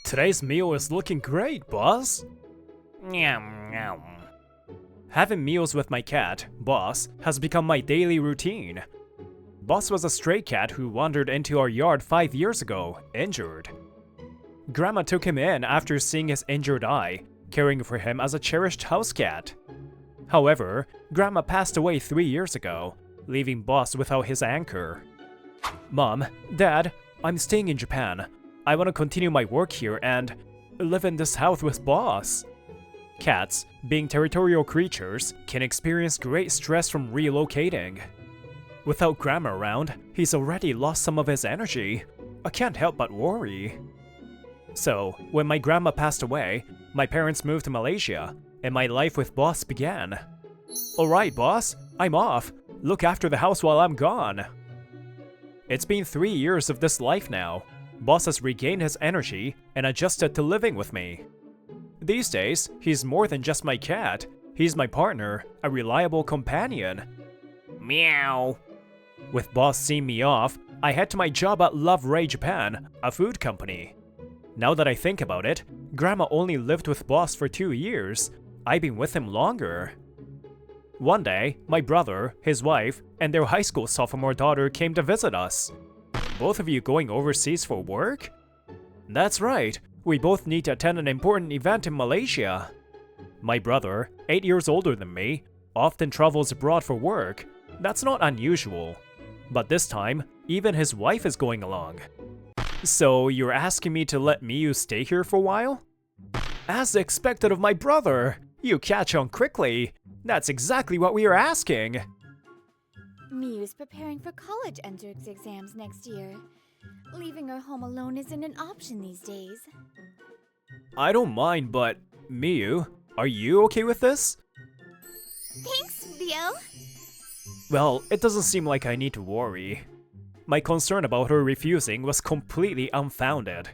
Today's meal is looking great, boss. Yum, yum. Having meals with my cat, Boss, has become my daily routine. Boss was a stray cat who wandered into our yard 5 years ago, injured. Grandma took him in after seeing his injured eye, caring for him as a cherished house cat. However, Grandma passed away 3 years ago, leaving Boss without his anchor. Mom, Dad, I'm staying in Japan. I want to continue my work here and live in this house with Boss. Cats, being territorial creatures, can experience great stress from relocating. Without Grandma around, he's already lost some of his energy. I can't help but worry. So, when my grandma passed away, my parents moved to Malaysia, and my life with Boss began. Alright, Boss, I'm off. Look after the house while I'm gone. It's been 3 years of this life now. Boss has regained his energy and adjusted to living with me. These days, he's more than just my cat. He's my partner, a reliable companion. Meow. With Boss seeing me off, I head to my job at Love Ray Japan, a food company. Now that I think about it, Grandma only lived with Boss for 2 years. I've been with him longer. One day, my brother, his wife, and their high school sophomore daughter came to visit us. Both of you going overseas for work? That's right, we both need to attend an important event in Malaysia. My brother, 8 years older than me, often travels abroad for work. That's not unusual. But this time, even his wife is going along. So you're asking me to let Miyu stay here for a while? As expected of my brother! You catch on quickly! That's exactly what we are asking! Miyu's preparing for college entrance exams next year. Leaving her home alone isn't an option these days. I don't mind, but Miyu, are you okay with this? Thanks, Leo! Well, it doesn't seem like I need to worry. My concern about her refusing was completely unfounded.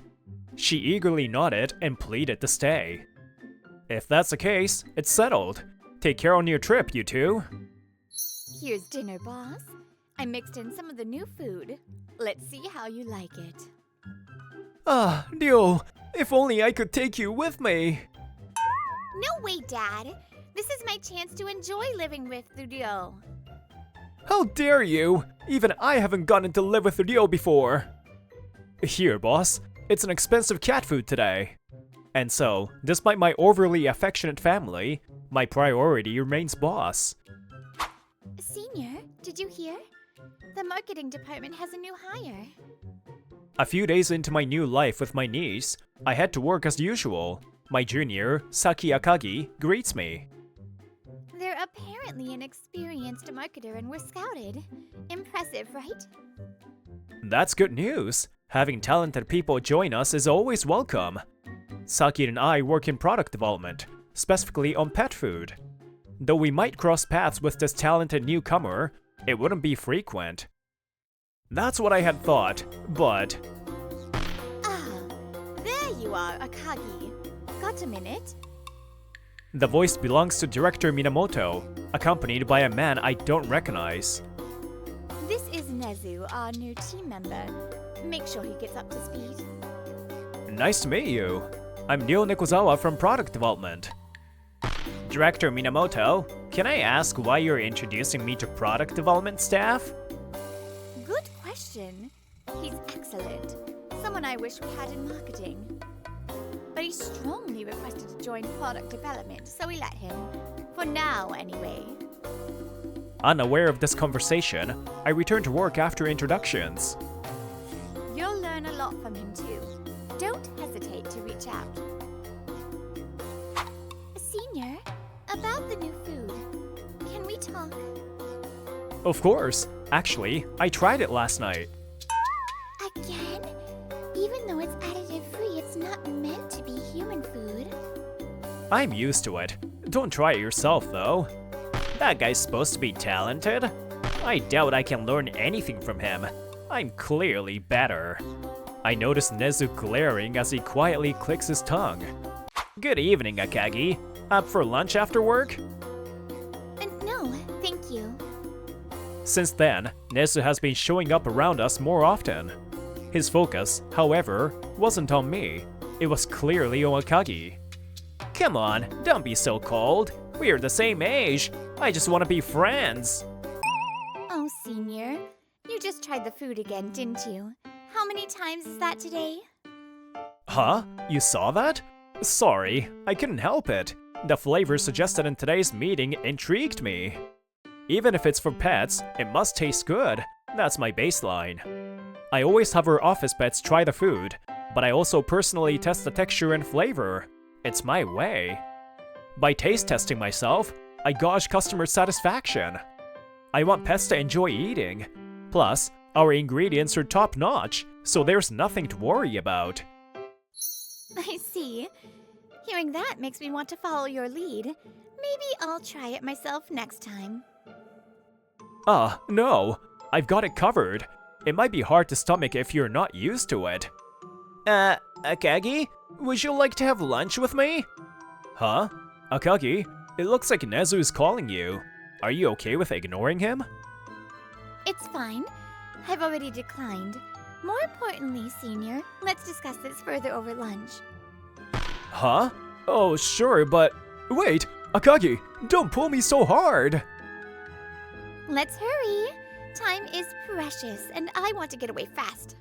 She eagerly nodded and pleaded to stay. If that's the case, it's settled. Take care on your trip, you two. Here's dinner, boss. I mixed in some of the new food. Let's see how you like it. Ah, Leo, if only I could take you with me. No way, Dad! This is my chance to enjoy living with Leo. How dare you! Even I haven't gotten to live with Leo before. Here, boss. It's an expensive cat food today. And so, despite my overly affectionate family, my priority remains Boss. Senior, did you hear? The marketing department has a new hire. A few days into my new life with my niece, I head to work as usual. My junior, Saki Akagi, greets me. They're apparently an experienced marketer and were scouted. Impressive, right? That's good news. Having talented people join us is always welcome. Saki and I work in product development, specifically on pet food. Though we might cross paths with this talented newcomer, it wouldn't be frequent. That's what I had thought, but... Ah, there you are, Akagi. Got a minute? The voice belongs to Director Minamoto, accompanied by a man I don't recognize. This is Nezu, our new team member. Make sure he gets up to speed. Nice to meet you. I'm Neo Nikozawa from Product Development. Director Minamoto, can I ask why you're introducing me to product development staff? Good question. He's excellent. Someone I wish we had in marketing. But he strongly requested to join product development, so we let him. For now, anyway. Unaware of this conversation, I return to work after introductions. You'll learn a lot from him too. Don't hesitate to reach out. Senior, about the new food, can we talk? Of course. Actually, I tried it last night. Again? Even though it's additive-free, it's not meant to be human food. I'm used to it. Don't try it yourself, though. That guy's supposed to be talented. I doubt I can learn anything from him. I'm clearly better. I notice Nezu glaring as he quietly clicks his tongue. Good evening, Akagi. Up for lunch after work? No, thank you. Since then, Nezu has been showing up around us more often. His focus, however, wasn't on me. It was clearly Akagi. Come on, don't be so cold. We're the same age. I just want to be friends. Oh, Senior, you just tried the food again, didn't you? How many times is that today? Huh? You saw that? Sorry, I couldn't help it. The flavor suggested in today's meeting intrigued me. Even if it's for pets, it must taste good. That's my baseline. I always have our office pets try the food, but I also personally test the texture and flavor. It's my way. By taste testing myself, I gauge customer satisfaction. I want pets to enjoy eating. Plus, our ingredients are top-notch, so there's nothing to worry about. I see. Hearing that makes me want to follow your lead. Maybe I'll try it myself next time. No. I've got it covered. It might be hard to stomach if you're not used to it. Akagi? Would you like to have lunch with me? Huh? Akagi, it looks like Nezu's calling you. Are you okay with ignoring him? It's fine. I've already declined. More importantly, Senior, let's discuss this further over lunch. Huh? Oh, sure, but... Wait! Akagi, don't pull me so hard! Let's hurry. Time is precious, and I want to get away fast.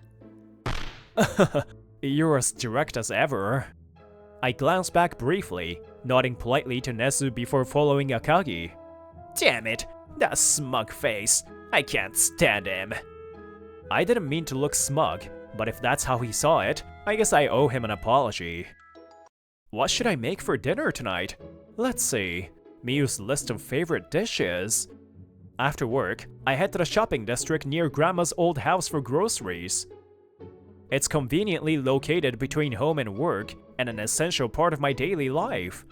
You're as direct as ever. I glanced back briefly, nodding politely to Nezu before following Akagi. Damn it, that smug face. I can't stand him. I didn't mean to look smug, but if that's how he saw it, I guess I owe him an apology. What should I make for dinner tonight? Let's see. Miyu's list of favorite dishes. After work, I head to the shopping district near Grandma's old house for groceries. It's conveniently located between home and work, and an essential part of my daily life.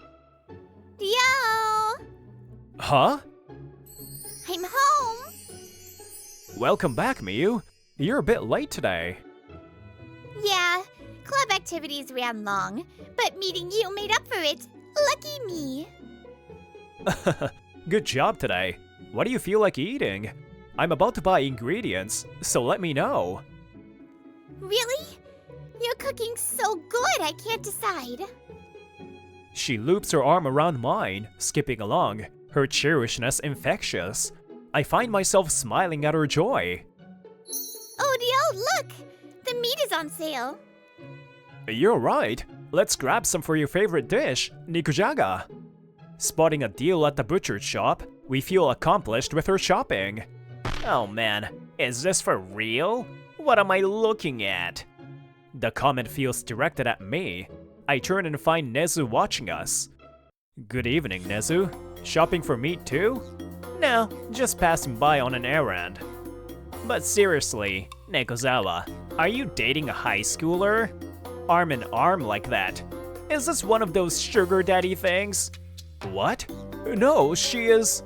Yo! Huh? I'm home! Welcome back, Miyu. You're a bit late today. Yeah, club activities ran long, but meeting you made up for it. Lucky me. Good job today. What do you feel like eating? I'm about to buy ingredients, so let me know. Really? You're cooking so good, I can't decide. She loops her arm around mine, skipping along, her cherishness infectious. I find myself smiling at her joy. Oh, Dio, look! The meat is on sale. You're right. Let's grab some for your favorite dish, nikujaga. Spotting a deal at the butcher's shop, we feel accomplished with her shopping. Oh man, is this for real? What am I looking at? The comment feels directed at me. I turn and find Nezu watching us. Good evening, Nezu. Shopping for meat too? No, just passing by on an errand. But seriously, Nekozawa, are you dating a high schooler? Arm in arm like that. Is this one of those sugar daddy things? What? No, she is...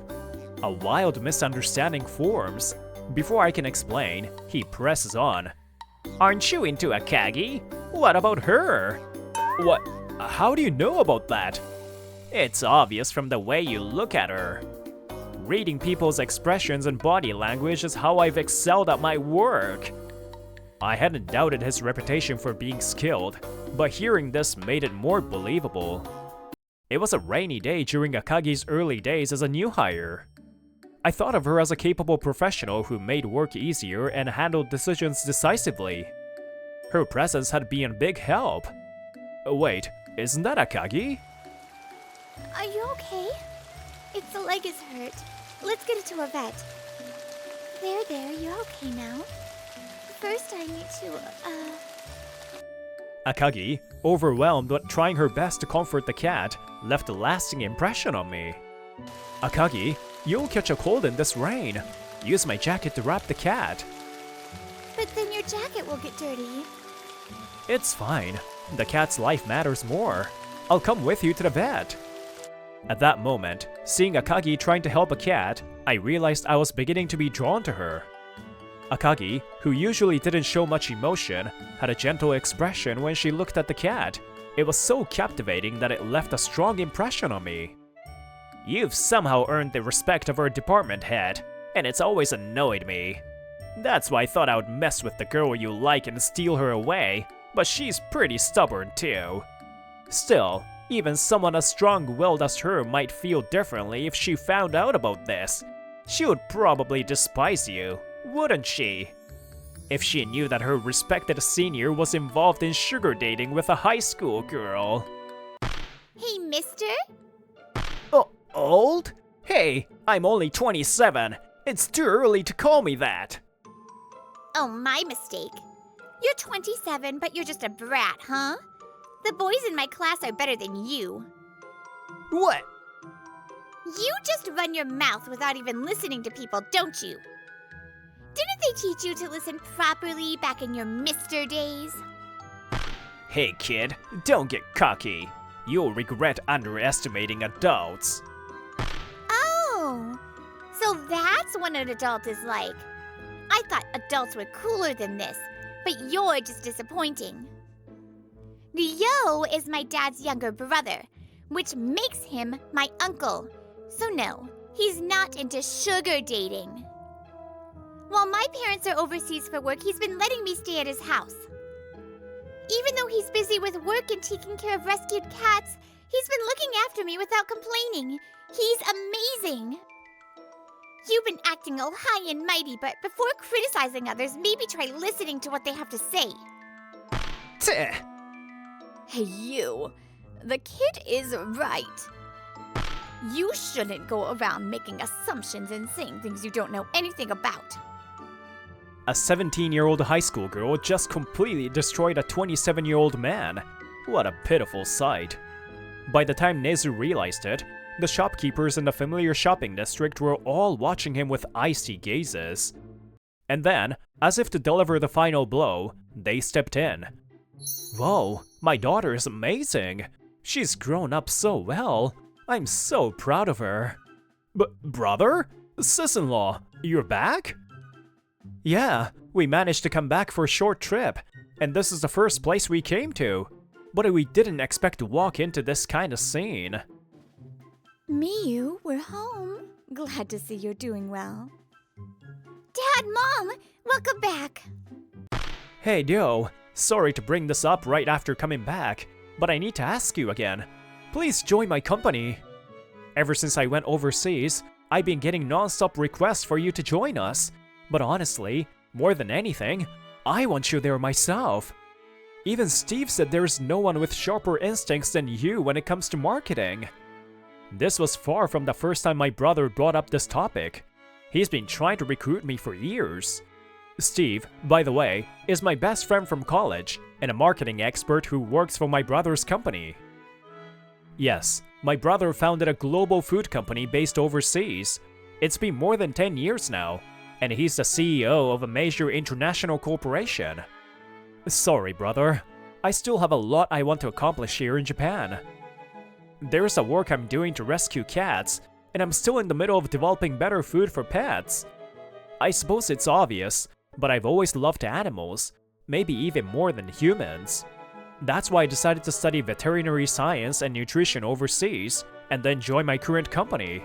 A wild misunderstanding forms. Before I can explain, he presses on. Aren't you into Akagi? What about her? What? How do you know about that? It's obvious from the way you look at her. Reading people's expressions and body language is how I've excelled at my work. I hadn't doubted his reputation for being skilled, but hearing this made it more believable. It was a rainy day during Akagi's early days as a new hire. I thought of her as a capable professional who made work easier and handled decisions decisively. Her presence had been a big help. Wait, isn't that Akagi? Are you okay? Its leg is hurt. Let's get it to a vet. There, you're okay now. First I need to, Akagi, overwhelmed but trying her best to comfort the cat, left a lasting impression on me. Akagi, you'll catch a cold in this rain. Use my jacket to wrap the cat. But then your jacket will get dirty. It's fine. The cat's life matters more. I'll come with you to the vet. At that moment, seeing Akagi trying to help a cat, I realized I was beginning to be drawn to her. Akagi, who usually didn't show much emotion, had a gentle expression when she looked at the cat. It was so captivating that it left a strong impression on me. You've somehow earned the respect of our department head, and it's always annoyed me. That's why I thought I would mess with the girl you like and steal her away, but she's pretty stubborn too. Still, even someone as strong-willed as her might feel differently if she found out about this. She would probably despise you, wouldn't she? If she knew that her respected senior was involved in sugar dating with a high school girl. Hey, mister? Oh, old? Hey, I'm only 27. It's too early to call me that. Oh, my mistake. You're 27, but you're just a brat, huh? The boys in my class are better than you. What? You just run your mouth without even listening to people, don't you? Didn't they teach you to listen properly back in your mister days? Hey kid, don't get cocky. You'll regret underestimating adults. Oh, so that's what an adult is like. I thought adults were cooler than this, but you're just disappointing. Ryo is my dad's younger brother, which makes him my uncle. So no, he's not into sugar dating. While my parents are overseas for work, he's been letting me stay at his house. Even though he's busy with work and taking care of rescued cats, he's been looking after me without complaining. He's amazing. You've been acting all high and mighty, but before criticizing others, maybe try listening to what they have to say. Teh. Hey, you. The kid is right. You shouldn't go around making assumptions and saying things you don't know anything about. A 17-year-old high school girl just completely destroyed a 27-year-old man. What a pitiful sight. By the time Nezu realized it, the shopkeepers in the familiar shopping district were all watching him with icy gazes. And then, as if to deliver the final blow, they stepped in. Whoa, my daughter is amazing. She's grown up so well. I'm so proud of her. Brother? Sis-in-law, you're back? Yeah, we managed to come back for a short trip, and this is the first place we came to. But we didn't expect to walk into this kind of scene. Miyu, we're home. Glad to see you're doing well. Dad, Mom, welcome back. Hey, Dio, sorry to bring this up right after coming back, but I need to ask you again. Please join my company. Ever since I went overseas, I've been getting non-stop requests for you to join us. But honestly, more than anything, I want you there myself. Even Steve said there's no one with sharper instincts than you when it comes to marketing. This was far from the first time my brother brought up this topic. He's been trying to recruit me for years. Steve, by the way, is my best friend from college and a marketing expert who works for my brother's company. Yes, my brother founded a global food company based overseas. It's been more than 10 years now, and he's the CEO of a major international corporation. Sorry, brother. I still have a lot I want to accomplish here in Japan. There's a work I'm doing to rescue cats, and I'm still in the middle of developing better food for pets. I suppose it's obvious, but I've always loved animals, maybe even more than humans. That's why I decided to study veterinary science and nutrition overseas, and then join my current company.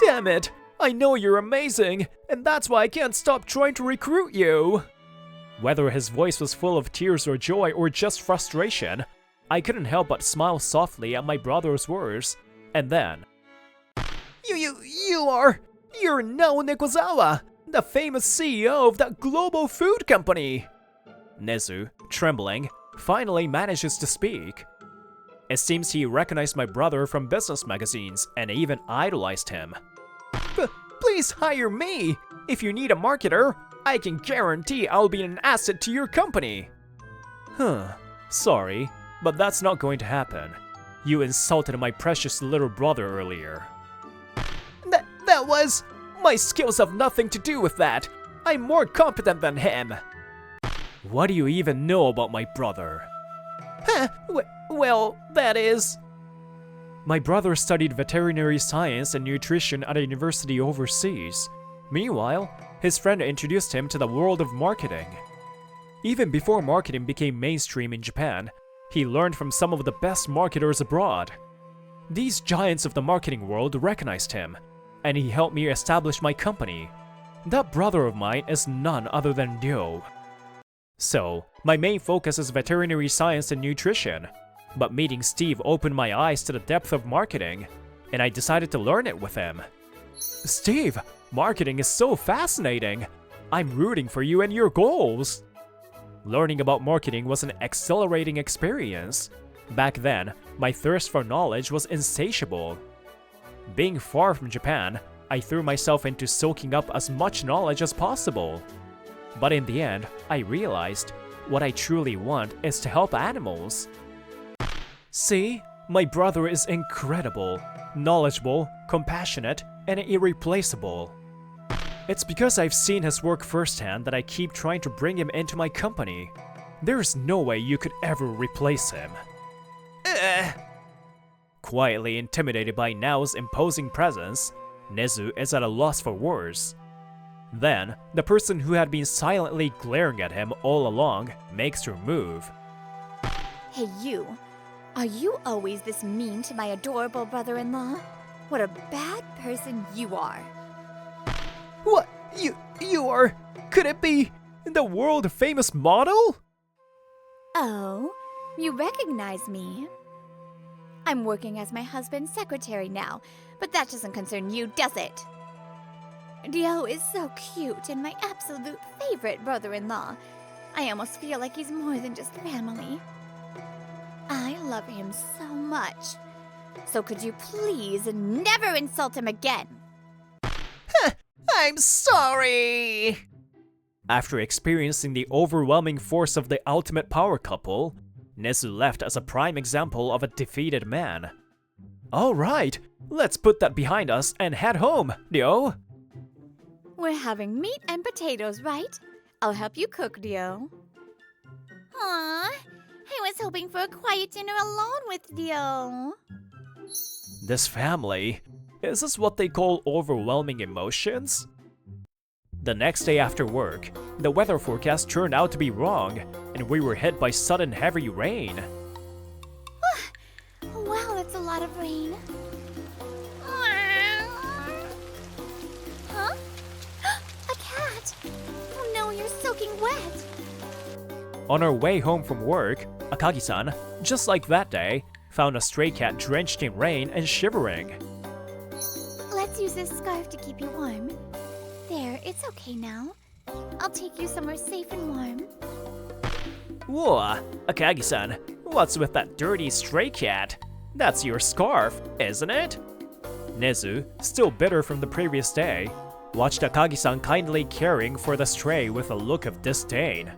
Damn it! I know you're amazing, and that's why I can't stop trying to recruit you! Whether his voice was full of tears or joy or just frustration, I couldn't help but smile softly at my brother's words, and then... You're Nao Nekozawa, the famous CEO of that global food company! Nezu, trembling, finally manages to speak. It seems he recognized my brother from business magazines and even idolized him. Please hire me! If you need a marketer, I can guarantee I'll be an asset to your company! Sorry, but that's not going to happen. You insulted my precious little brother earlier. That was... My skills have nothing to do with that! I'm more competent than him! What do you even know about my brother? Well, that is... My brother studied veterinary science and nutrition at a university overseas. Meanwhile, his friend introduced him to the world of marketing. Even before marketing became mainstream in Japan, he learned from some of the best marketers abroad. These giants of the marketing world recognized him, and he helped me establish my company. That brother of mine is none other than Ryo. So, my main focus is veterinary science and nutrition. But meeting Steve opened my eyes to the depth of marketing, and I decided to learn it with him. Steve, marketing is so fascinating! I'm rooting for you and your goals! Learning about marketing was an exhilarating experience. Back then, my thirst for knowledge was insatiable. Being far from Japan, I threw myself into soaking up as much knowledge as possible. But in the end, I realized what I truly want is to help animals. See, my brother is incredible, knowledgeable, compassionate, and irreplaceable. It's because I've seen his work firsthand that I keep trying to bring him into my company. There's no way you could ever replace him. Quietly intimidated by Nao's imposing presence, Nezu is at a loss for words. Then, the person who had been silently glaring at him all along makes her move. Hey you, are you always this mean to my adorable brother-in-law? What a bad person you are. What? You are... Could it be the world-famous model? Oh, you recognize me? I'm working as my husband's secretary now, but that doesn't concern you, does it? Dio is so cute and my absolute favorite brother-in-law. I almost feel like he's more than just family. I love him so much. So could you please never insult him again? I'm sorry! After experiencing the overwhelming force of the ultimate power couple, Nezu left as a prime example of a defeated man. Alright, let's put that behind us and head home, Dio! We're having meat and potatoes, right? I'll help you cook, Dio. Aww, I was hoping for a quiet dinner alone with Dio. This family, is this what they call overwhelming emotions? The next day after work, the weather forecast turned out to be wrong, and we were hit by sudden heavy rain. Wow, that's a lot of rain. Huh? A cat! Oh no, you're soaking wet! On our way home from work, Akagi-san, just like that day, found a stray cat drenched in rain and shivering. Let's use this scarf to keep you warm. There, it's okay now. I'll take you somewhere safe and warm. Whoa, Akagi-san, what's with that dirty stray cat? That's your scarf, isn't it? Nezu, still bitter from the previous day, watched Akagi-san kindly caring for the stray with a look of disdain.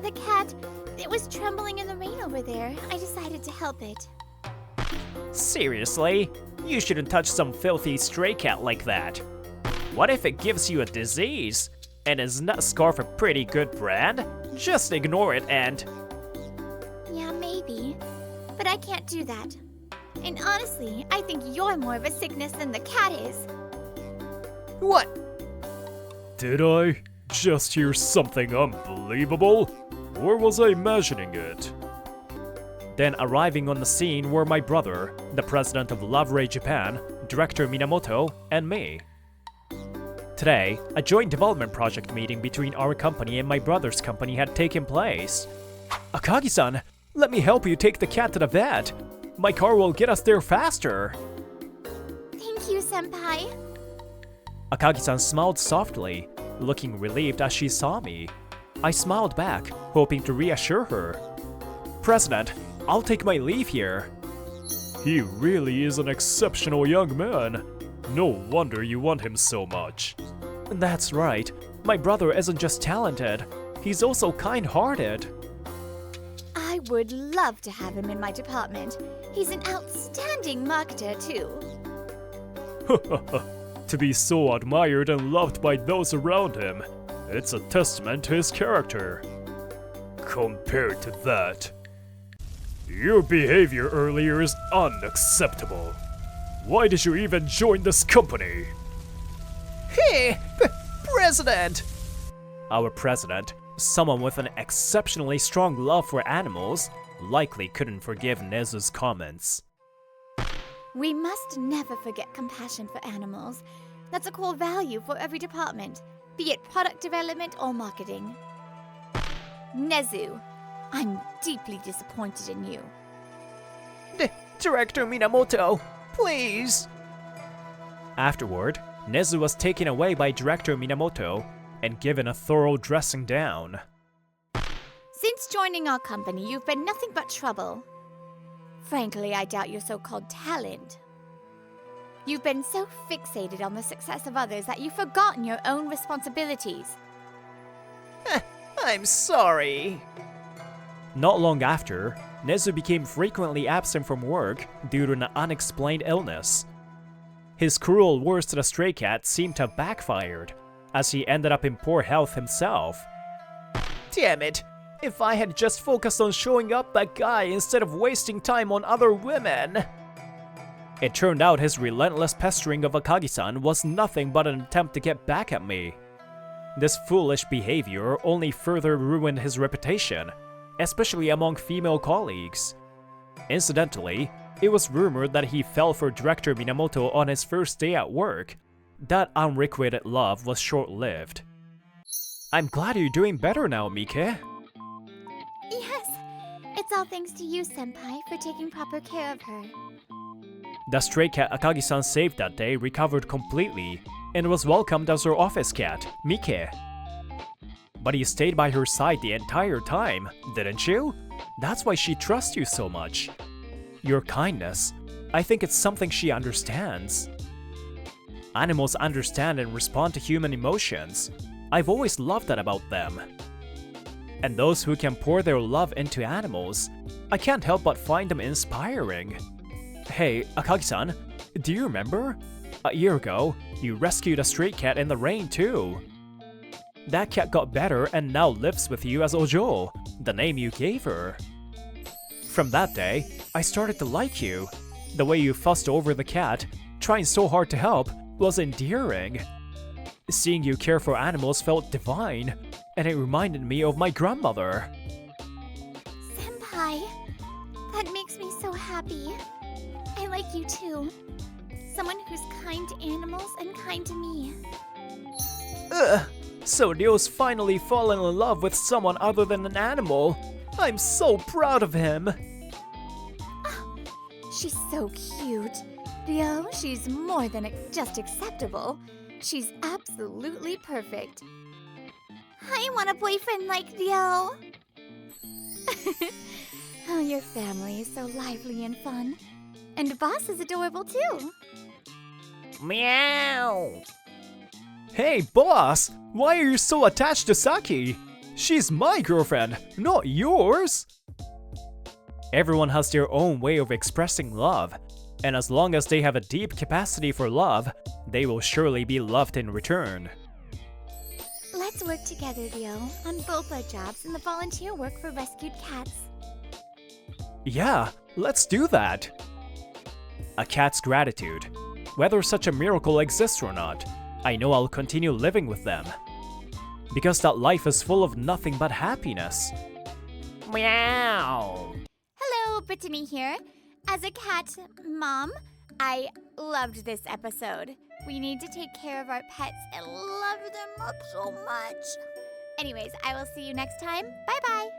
The cat, it was trembling in the rain over there. I decided to help it. Seriously? You shouldn't touch some filthy stray cat like that. What if it gives you a disease? And isn't that scarf a pretty good brand? Just ignore it and... Yeah, maybe. But I can't do that. And honestly, I think you're more of a sickness than the cat is. What? Did I just hear something unbelievable? Or was I imagining it? Then arriving on the scene were my brother, the president of Love Ray Japan, director Minamoto, and me. Today, a joint development project meeting between our company and my brother's company had taken place. Akagi-san, let me help you take the cat to the vet. My car will get us there faster. Thank you, Senpai. Akagi-san smiled softly, looking relieved as she saw me. I smiled back, hoping to reassure her. President, I'll take my leave here. He really is an exceptional young man. No wonder you want him so much. That's right. My brother isn't just talented, he's also kind-hearted. I would love to have him in my department. He's an outstanding marketer, too. To be so admired and loved by those around him, it's a testament to his character. Compared to that, your behavior earlier is unacceptable. Why did you even join this company? Hey, President! Our president, someone with an exceptionally strong love for animals, likely couldn't forgive Nezu's comments. We must never forget compassion for animals. That's a core value for every department, be it product development or marketing. Nezu, I'm deeply disappointed in you. Director Minamoto, please! Afterward, Nezu was taken away by Director Minamoto and given a thorough dressing down. Since joining our company, you've been nothing but trouble. Frankly, I doubt your so-called talent. You've been so fixated on the success of others that you've forgotten your own responsibilities. I'm sorry. Not long after, Nezu became frequently absent from work due to an unexplained illness. His cruel words to the stray cat seemed to have backfired, as he ended up in poor health himself. Damn it! If I had just focused on showing up that guy instead of wasting time on other women! It turned out his relentless pestering of Akagi-san was nothing but an attempt to get back at me. This foolish behavior only further ruined his reputation, especially among female colleagues. Incidentally, it was rumored that he fell for Director Minamoto on his first day at work. That unrequited love was short-lived. I'm glad you're doing better now, Mike. Yes, it's all thanks to you, Senpai, for taking proper care of her. The stray cat Akagi-san saved that day recovered completely and was welcomed as her office cat, Mike. But you stayed by her side the entire time, didn't you? That's why she trusts you so much. Your kindness, I think it's something she understands. Animals understand and respond to human emotions. I've always loved that about them. And those who can pour their love into animals, I can't help but find them inspiring. Hey, Akagi-san, do you remember? A year ago, you rescued a stray cat in the rain too. That cat got better and now lives with you as Ojo, the name you gave her. From that day, I started to like you. The way you fussed over the cat, trying so hard to help, was endearing. Seeing you care for animals felt divine, and it reminded me of my grandmother. Senpai, that makes me so happy. I like you too. Someone who's kind to animals and kind to me. Ugh, so Ryo's finally fallen in love with someone other than an animal. I'm so proud of him. Oh, she's so cute. Ryo, she's more than just acceptable. She's absolutely perfect. I want a boyfriend like Ryo. Oh, your family is so lively and fun. And Boss is adorable too. Meow. Hey, boss! Why are you so attached to Saki? She's my girlfriend, not yours! Everyone has their own way of expressing love, and as long as they have a deep capacity for love, they will surely be loved in return. Let's work together, Ryo, on both our jobs and the volunteer work for rescued cats. Yeah, let's do that! A cat's gratitude. Whether such a miracle exists or not, I know I'll continue living with them. Because that life is full of nothing but happiness. Meow. Hello, Brittany here. As a cat mom, I loved this episode. We need to take care of our pets and love them up so much. Anyways, I will see you next time. Bye-bye.